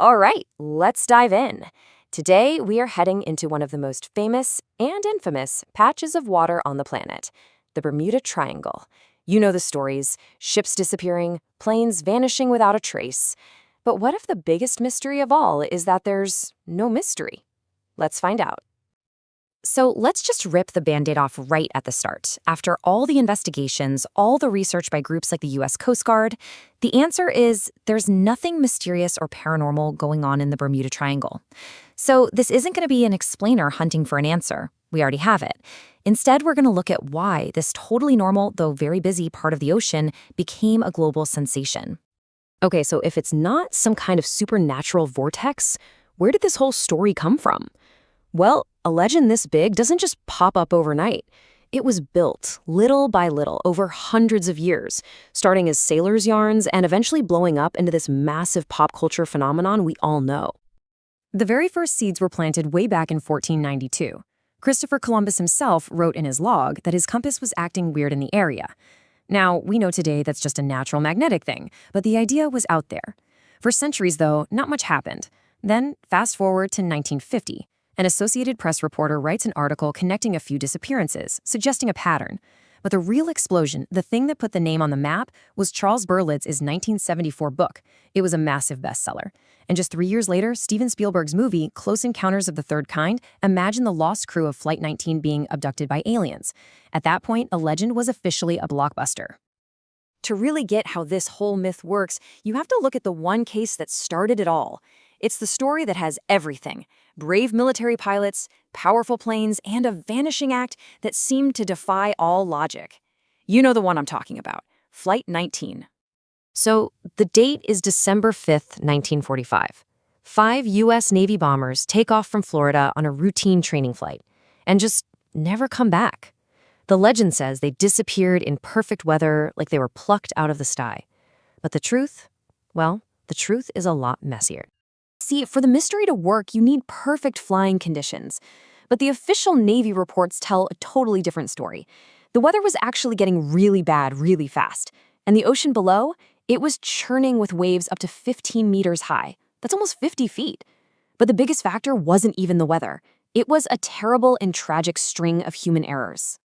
All right, let's dive in. Today, we are heading into one of the most famous and infamous patches of water on the planet, the Bermuda Triangle. You know the stories, ships disappearing, planes vanishing without a trace. But what if the biggest mystery of all is that there's no mystery? Let's find out. So let's just rip the Band-Aid off right at the start. After all the investigations, all the research by groups like the U.S. Coast Guard, the answer is there's nothing mysterious or paranormal going on in the Bermuda Triangle. So this isn't going to be an explainer hunting for an answer. We already have it. Instead, we're going to look at why this totally normal, though very busy part of the ocean became a global sensation. Okay, so if it's not some kind of supernatural vortex, where did this whole story come from? Well, a legend this big doesn't just pop up overnight. It was built, little by little, over hundreds of years, starting as sailors' yarns and eventually blowing up into this massive pop culture phenomenon we all know. The very first seeds were planted way back in 1492. Christopher Columbus himself wrote in his log that his compass was acting weird in the area. Now, we know today that's just a natural magnetic thing, but the idea was out there. For centuries, though, not much happened. Then, fast forward to 1950. An Associated Press reporter writes an article connecting a few disappearances, suggesting a pattern. But the real explosion, the thing that put the name on the map, was Charles Berlitz's 1974 book. It was a massive bestseller. And just 3 years later, Steven Spielberg's movie, Close Encounters of the Third Kind, imagined the lost crew of Flight 19 being abducted by aliens. At that point, a legend was officially a blockbuster. To really get how this whole myth works, you have to look at the one case that started it all. It's the story that has everything: brave military pilots, powerful planes, and a vanishing act that seemed to defy all logic. You know the one I'm talking about, Flight 19. So, the date is December 5th, 1945. 5 U.S. Navy bombers take off from Florida on a routine training flight and just never come back. The legend says they disappeared in perfect weather, like they were plucked out of the sky. But the truth? Well, the truth is a lot messier. See, for the mystery to work, you need perfect flying conditions. But the official Navy reports tell a totally different story. The weather was actually getting really bad really fast. And the ocean below, it was churning with waves up to 15 meters high. That's almost 50 feet. But the biggest factor wasn't even the weather. It was a terrible and tragic string of human errors.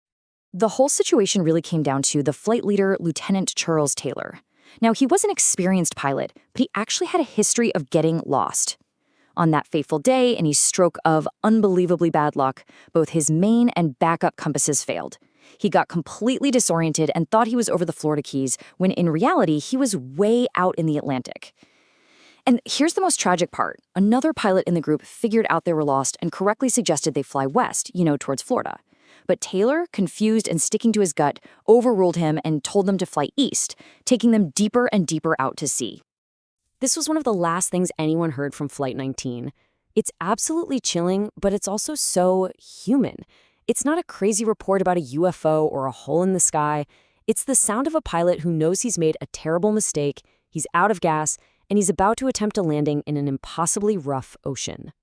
The whole situation really came down to the flight leader, Lieutenant Charles Taylor. Now, he was an experienced pilot, but he actually had a history of getting lost. On that fateful day, in a stroke of unbelievably bad luck, both his main and backup compasses failed. He got completely disoriented and thought he was over the Florida Keys, when in reality, he was way out in the Atlantic. And here's the most tragic part. Another pilot in the group figured out they were lost and correctly suggested they fly west, towards Florida. But Taylor, confused and sticking to his gut, overruled him and told them to fly east, taking them deeper and deeper out to sea. This was one of the last things anyone heard from Flight 19. It's absolutely chilling, but it's also so human. It's not a crazy report about a UFO or a hole in the sky. It's the sound of a pilot who knows he's made a terrible mistake, he's out of gas, and he's about to attempt a landing in an impossibly rough ocean.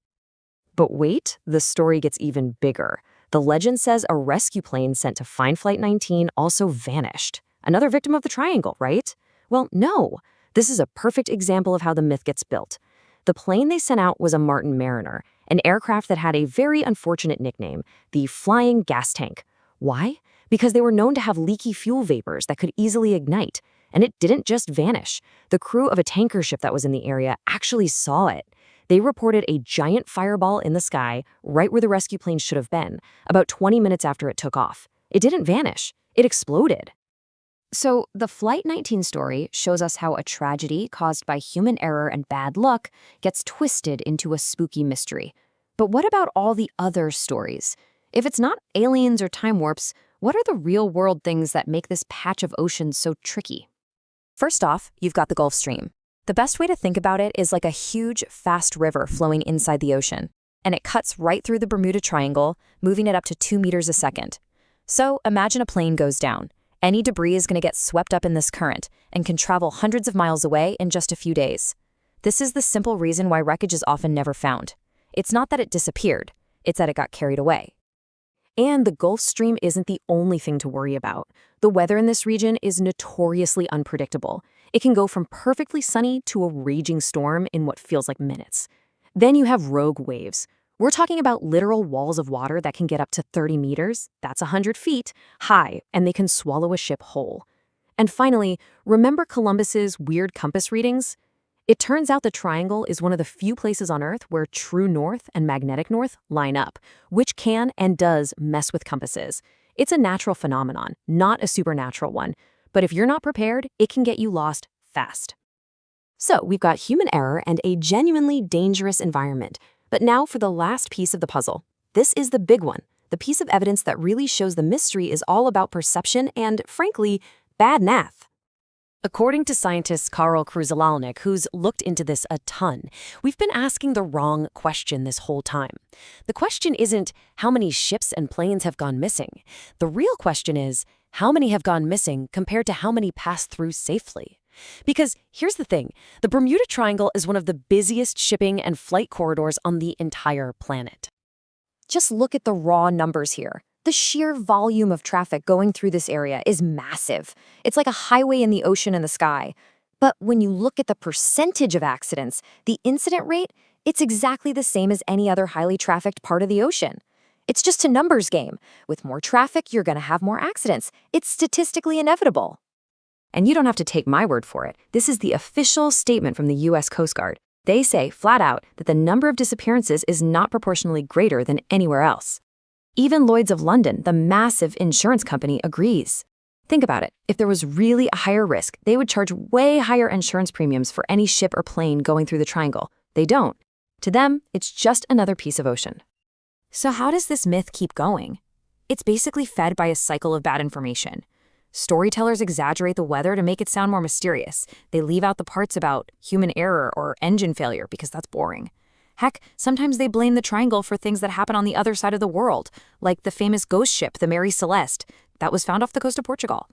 But wait, the story gets even bigger. The legend says a rescue plane sent to find Flight 19 also vanished. Another victim of the triangle, right? Well, no. This is a perfect example of how the myth gets built. The plane they sent out was a Martin Mariner, an aircraft that had a very unfortunate nickname, the Flying Gas Tank. Why? Because they were known to have leaky fuel vapors that could easily ignite. And it didn't just vanish. The crew of a tanker ship that was in the area actually saw it. They reported a giant fireball in the sky, right where the rescue plane should have been, about 20 minutes after it took off. It didn't vanish. It exploded. So, the Flight 19 story shows us how a tragedy caused by human error and bad luck gets twisted into a spooky mystery. But what about all the other stories? If it's not aliens or time warps, what are the real-world things that make this patch of ocean so tricky? First off, you've got the Gulf Stream. The best way to think about it is like a huge, fast river flowing inside the ocean, and it cuts right through the Bermuda Triangle, moving it up to 2 meters a second. So imagine a plane goes down. Any debris is going to get swept up in this current and can travel hundreds of miles away in just a few days. This is the simple reason why wreckage is often never found. It's not that it disappeared, it's that it got carried away. And the Gulf Stream isn't the only thing to worry about. The weather in this region is notoriously unpredictable. It can go from perfectly sunny to a raging storm in what feels like minutes. Then you have rogue waves. We're talking about literal walls of water that can get up to 30 meters, that's 100 feet, high, and they can swallow a ship whole. And finally, remember Columbus's weird compass readings? It turns out the triangle is one of the few places on Earth where true north and magnetic north line up, which can and does mess with compasses. It's a natural phenomenon, not a supernatural one. But if you're not prepared, it can get you lost fast. So we've got human error and a genuinely dangerous environment. But now for the last piece of the puzzle. This is the big one, the piece of evidence that really shows the mystery is all about perception and, frankly, bad math. According to scientist Karl Kruzalnik, who's looked into this a ton, we've been asking the wrong question this whole time. The question isn't how many ships and planes have gone missing. The real question is how many have gone missing compared to how many passed through safely. Because here's the thing, the Bermuda Triangle is one of the busiest shipping and flight corridors on the entire planet. Just look at the raw numbers here. The sheer volume of traffic going through this area is massive. It's like a highway in the ocean and the sky. But when you look at the percentage of accidents, the incident rate, it's exactly the same as any other highly trafficked part of the ocean. It's just a numbers game. With more traffic, you're going to have more accidents. It's statistically inevitable. And you don't have to take my word for it. This is the official statement from the U.S. Coast Guard. They say, flat out, that the number of disappearances is not proportionally greater than anywhere else. Even Lloyd's of London, the massive insurance company, agrees. Think about it. If there was really a higher risk, they would charge way higher insurance premiums for any ship or plane going through the triangle. They don't. To them, it's just another piece of ocean. So how does this myth keep going? It's basically fed by a cycle of bad information. Storytellers exaggerate the weather to make it sound more mysterious. They leave out the parts about human error or engine failure because that's boring. Heck, sometimes they blame the triangle for things that happen on the other side of the world, like the famous ghost ship, the Mary Celeste, that was found off the coast of Portugal.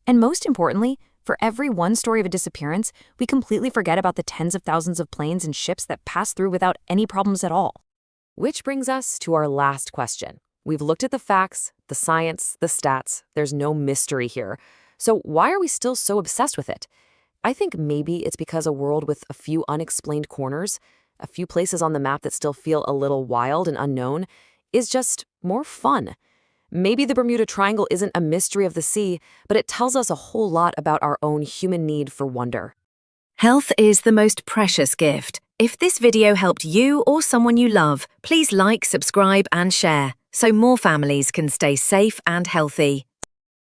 And most importantly, for every one story of a disappearance, we completely forget about the tens of thousands of planes and ships that pass through without any problems at all. Which brings us to our last question. We've looked at the facts, the science, the stats. There's no mystery here. So why are we still so obsessed with it? I think maybe it's because a world with a few unexplained corners, a few places on the map that still feel a little wild and unknown, is just more fun. Maybe the Bermuda Triangle isn't a mystery of the sea, but it tells us a whole lot about our own human need for wonder. Health is the most precious gift. If this video helped you or someone you love, please like, subscribe, and share so more families can stay safe and healthy.